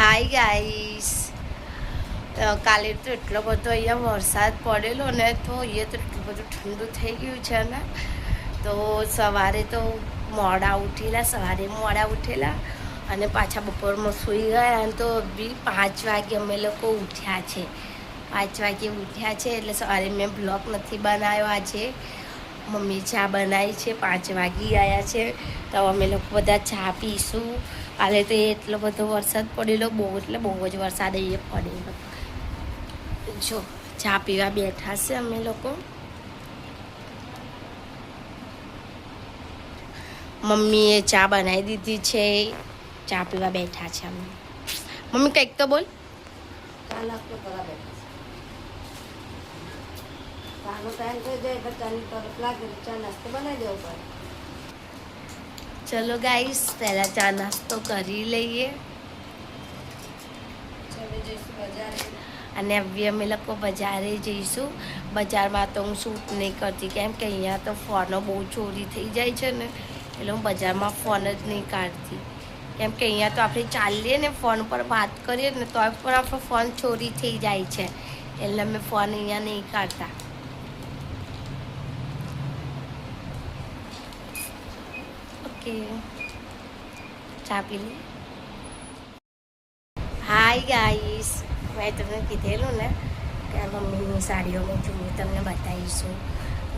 Hi guys, કાલે તો એટલો બધો અહીંયા વરસાદ પડેલો ને, તો અહીંયા તો એટલું બધું ઠંડુ થઈ ગયું છે ને. તો સવારે તો મોડા ઉઠેલા અને પાછા બપોરમાં સૂઈ ગયા. અને તો બી 5 વાગે અમે લોકો ઉઠ્યા છે. 5 વાગે ઉઠ્યા છે એટલે સવારે મેં બ્લોગ નથી બનાવ્યો. આજે મમ્મી ચા બનાવી છે, 5 વાગી ગયા છે. તો અમે લોકો બધા ચા પીશું. કાલે તો એટલો બધો વરસાદ પડેલો, બહુ જ વરસાદ અહીંયા પડેલો. જો ચા પીવા બેઠા છે અમે લોકો. મમ્મીએ ચા બનાવી દીધી છે, ચા પીવા બેઠા છે અમે. મમ્મી કંઈક તો બોલ. ચા નાસ્તો કરવા બેઠા ચાનો ટાઈમ થઈ જાય એટલે ચાની તરફ લાગે ચા નાસ્તો બનાવી દેવો પડે. ચલો ગાઈસ, પહેલા ચા નાસ્તો કરી લઈએ અને હવે અમે લોકો બજારે જઈશું. બજારમાં તો હું શૂટ નહીં કરતી, કેમ કે અહીંયા તો ફોનો બહુ ચોરી થઈ જાય છે ને, એટલે હું બજારમાં ફોન જ નહીં કાઢતી. કેમ કે અહીંયા તો આપણે ચાલીએ ને ફોન પર વાત કરીએ ને તો પણ આપણો ફોન ચોરી થઈ જાય છે, એટલે અમે ફોન અહીંયા નહીં કાઢતા. ઓકે, ચા પી લે. હાય ગાઈસ, મેં તમને કીધેલું ને કે મમ્મીની સાડીઓ મેં જોયું, તમને બતાવીશું.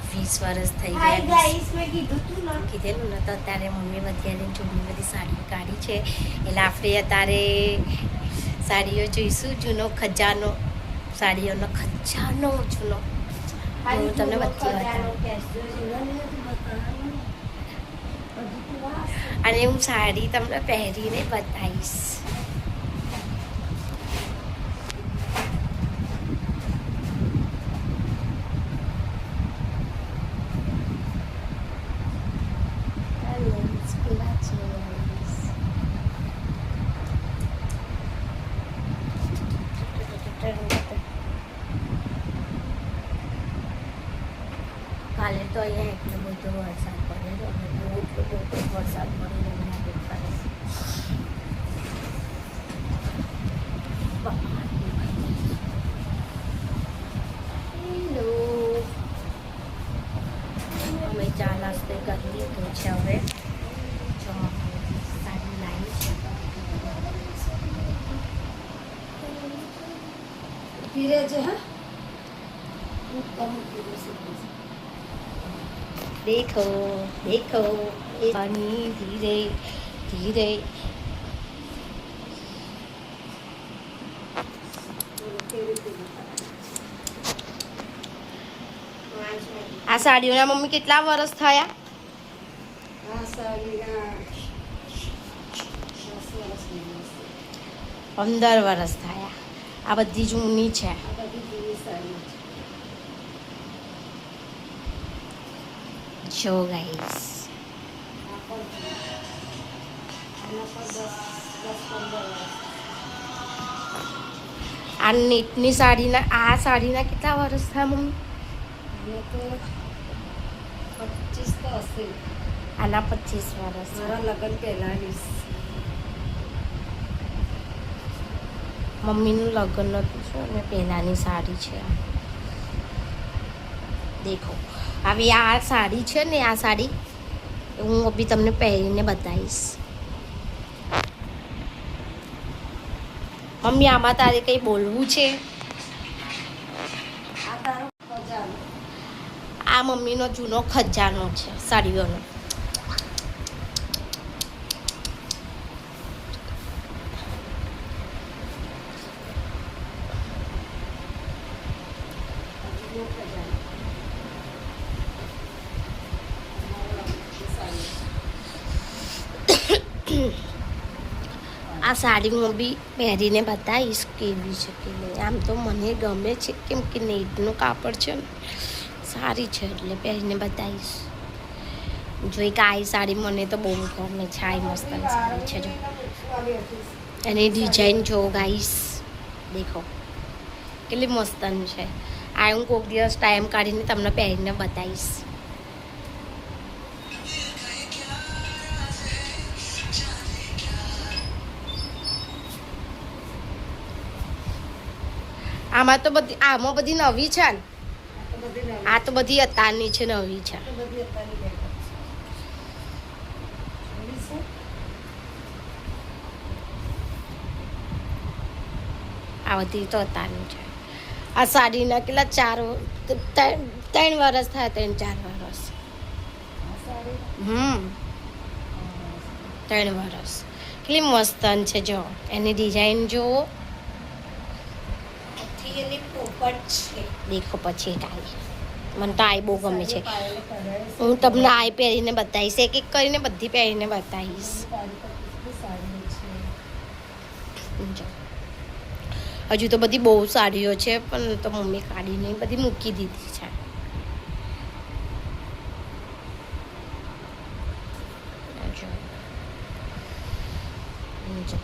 20 વર્ષ થઈ ગયા કીધેલું ને, તો અત્યારે મમ્મી બધી જૂની બધી સાડીઓ કાઢી છે. એટલે આપણે અત્યારે સાડીઓ જોઈશું. જૂનો ખજાનો, સાડીઓનો ખજાનો જૂનો હું તમને બધી અને હું સાડી તમને પહેરીને બતાવીશ. કાલે તો અહીંયા એટલો બધો વરસાદ પડેલો, એટલો બધો વરસાદ પડેલો. હેલો, અમે ચા નાસ્તો કરી લીધો છે. હવે સાડી લાવી છે. ધીરે છે. હા, देखो देखो पानी धीरे धीरे. આ સાડીઓના મમ્મી કેટલા વર્ષ થયા? આ સાડીના 15 વર્ષ થયા. આ બધી જૂની છે. આ બધી જૂની સાડી છે. જો ગાઈસ, આ નેટની સાડીના, આ સાડીના કેટલા વર્ષ થયા મમ્મી? તો 25 તો હશે. આના 25 વર્ષ. મારા લગ્ન પહેલાની. મમ્મીનું લગ્ન નહોતું છે અને પહેલાંની સાડી છે. દેખો, હવે આ સાડી છે ને, આ સાડી હું બી તમને પહેરીને બતાવીશ. મમ્મી, આમાં તારે કંઈ બોલવું છે? આ તારો ખજાનો. આ મમ્મીનો જૂનો ખજાનો છે સાડીઓનો. આ સાડી હું બી પહેરીને બતાવીશ કેવી છે કે નહીં. આમ તો મને ગમે છે, કેમ કે નેટનું કાપડ છે ને, સારી છે એટલે પહેરીને બતાવીશ. જોઈ કે આ સાડી મને તો બહુ ગમે છે. આ મસ્ત સાડી છે. જો એની ડિઝાઇન જો ગાઈસ, દેખો કેટલી મસ્તની છે. આ હું કોઈક દિવસ ટાઈમ કાઢીને તમને પહેરીને બતાવીશ. આમાં તો બધી નવી છે ને. આ તો બધી નવી આ તો બધી અત્યારની છે, નવી છે. આ તો બધી અત્યારની બેગો છે. નવી છે? આ બધી તો અત્યારની છે. આ સાડીના કેટલા 3 વર્ષ થયા, 3-4 વર્ષ. આ સાડી? 3 વર્ષ. કેટલી મસ્ત છે જો, એની ડિઝાઇન જુઓ. આથી એની પોપટ છે. દેખો પછી ટાઈ મને તો આઈ બહુ ગમે છે. પાયલ કઢાઈ છે. હું તમને આઈ પહેરીને બતાવીશ, એક એક કરીને બધી પહેરીને બતાવીશ. તારી પર કેટલી સાડી છે. જો. હજુ તો બધી બહુ સાડીઓ છે, પણ તો મમ્મી કાઢીને બધી મૂકી દીધી છે. જો. જો.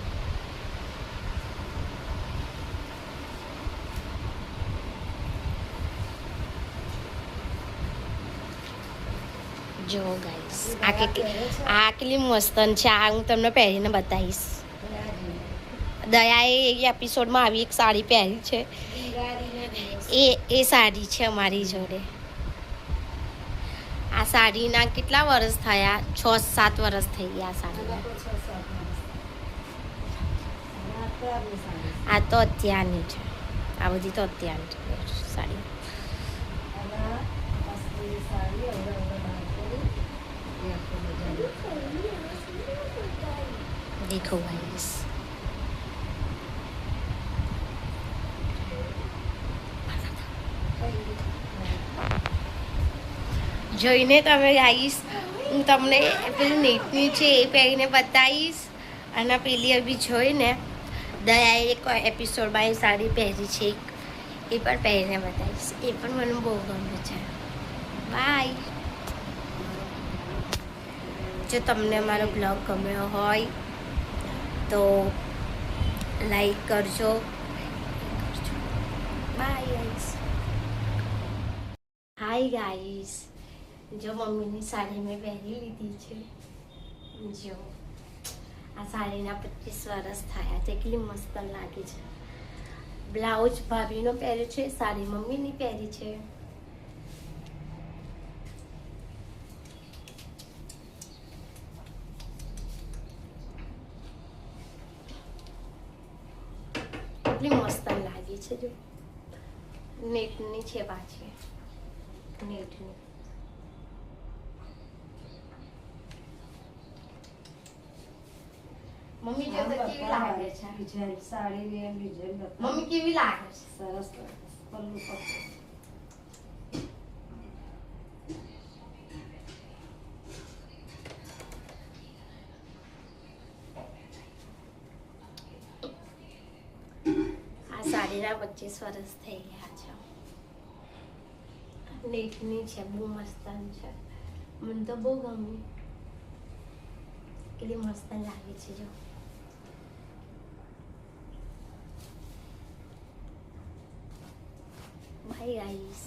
જો ગાઈસ, આ કેટલી મસ્તન છે. આ હું તમને પહેરીને બતાવીશ. દયાએ એ એપિસોડમાં આવી એક સાડી પહેરી છે, એ સાડી છે અમારી જોડે. આ સાડીના કેટલા વર્ષ થયા? 6-7 વર્ષ થઈ ગયા આ સાડીના. આ તો અત્યારની છે. આ બધી તો અત્યારની છે સાડી. દેખો ગાઈસ, જોઈને તમે ગાઈસ, હું તમને પેલું નેટની છે એ પહેરીને બતાવીશ, અને પેલી બી જોઈને દયાએ એક એપિસોડમાં એ સાડી પહેરી છે, એ પણ પહેરીને બતાવીશ. એ પણ મને બહુ ગમે છે. બાય. જો તમને મારો બ્લોગ ગમ્યો હોય તો લાઈક કરજો. Bye guys. હાય ગાઈસ, જો મમ્મીની સાડી મેં પહેરી લીધી છે. જો આ સાડીના 25 વર્ષ થયા છે. કેટલી મસ્ત લાગે છે. બ્લાઉઝ ભાભીનો પહેર્યો છે, સાડી મમ્મીની પહેરી છે. કેટલી મસ્ત લાગે છે. જો નેટની છે પાછી, નેટની. મમ્મી જો તો કેવી લાગે છે? સાડી ને ડિઝાઇન મમ્મી કેવી લાગે છે? સરસ પલ્લુ પર આ સાડીના 25 વર્ષ થઈ ગયા છે. નેટની છે, બહુ મસ્ત છે. મને તો બહુ ગમી. કેટલી મસ્ત લાગે છે. જો બાય ગાઈસ.